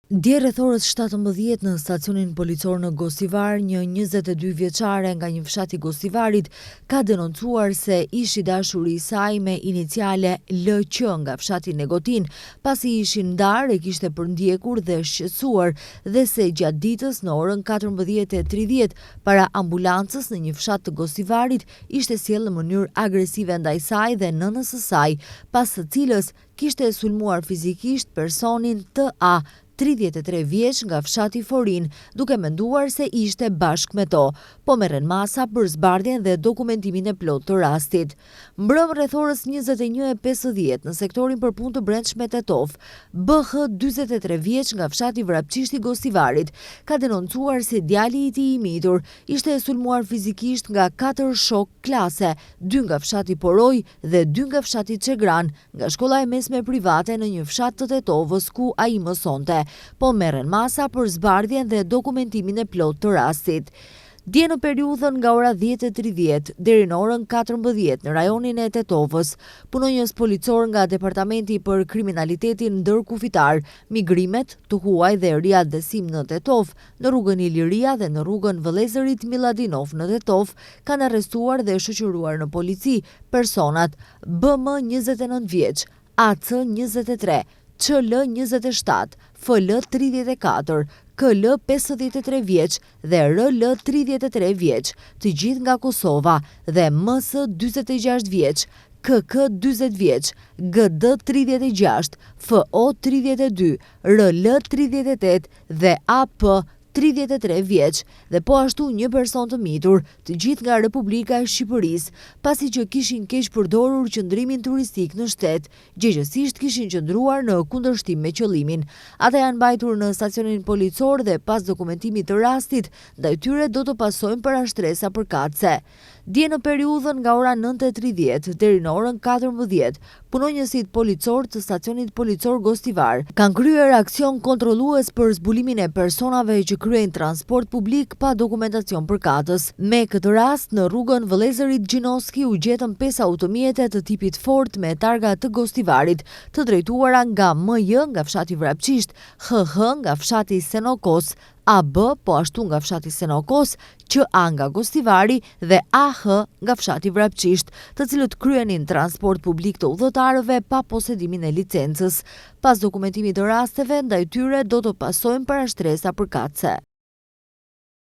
Dje rreth orës 17 në stacionin policor në Gosivar, një 22 vjeçare nga një fshat i Gosivarit ka denoncuar se ish i dashuri i saj me iniciale LQ nga fshati Negotin, pasi ishin ndarë e kishte përndjekur dhe shqetësuar, dhe se gjatë ditës në orën 14:30 para ambulancës në një fshat të Gosivarit ishte sjellë në mënyrë agresive ndaj saj dhe nënës së saj, pas së cilës kishte sulmuar fizikisht personin TA, 33 vjeç nga fshati Forin, duke menduar se ishte bashkë me to, po merren masa për zbardhjen dhe dokumentimin e plotë të rastit. Mbrëm rreth orës 21:50 në sektorin për punë të brendshme Tetov, BH 43 vjeç nga fshati Vrapçishti i Gosivarit ka denoncuar se djali i tij i mitur ishte sulmuar fizikisht nga 4 shok klase, 2 nga fshati Poroj dhe 2 nga fshati Çegran, nga shkolla e mesme private në një fshat të Tetovës ku ai mësonte, po merren masa për zbardhjen dhe dokumentimin e plotë të rastit. Dje në periudhën nga ora 10:30 deri në orën 14 në rajonin e Tetovës, punonjës policor nga Departamenti për Kriminalitetin Ndërkufitar, Migrimet, të huaj dhe riadësim në Tetov, në rrugën Iliria dhe në rrugën Vëllezërit Miladinov në Tetov, kanë arrestuar dhe shoqëruar në polici personat BM 29 vjeç, AC 23, QL 27, FL 34, KL 53 vjeç dhe RL 33 vjeç, të gjithë nga Kosova, dhe MS 46 vjeç, KK 40 vjeç, GD 36, FO 32, RL 38 dhe AP 33 vjeç, dhe po ashtu një person të mitur, të gjithë nga Republika e Shqipërisë, pasi që kishin keq përdorur qëndrimin turistik në shtet, gjëgjësisht kishin qëndruar në kundërshtim me qëllimin. Ata janë mbajtur në stacionin policor dhe pas dokumentimit të rastit, ndaj tyre do të pasojnë parashtresa përkatëse. Dje në periudhën nga ora 9:30 deri në orën 14, punonjësit policor të stacionit policor Gostivar kanë kryer aksion kontrollues për zbulimin e personave që kryejnë transport publik pa dokumentacion përkatës. Me këtë rast, në rrugën Vëllezërit Gjinoski u gjetën 5 automjete të tipit Ford me targa të Gostivarit, të drejtuara nga MJ nga fshati Vrapçisht, HH nga fshati Senokos, AB po ashtu nga fshati Senokos, QA nga Gostivari dhe AH nga fshati Vrapçisht, të cilët kryenin transport publik të udhëtarëve pa posedimin e licencës. Pas dokumentimit të rasteve, ndaj tyre do të pasojnë parashtresa përkatëse.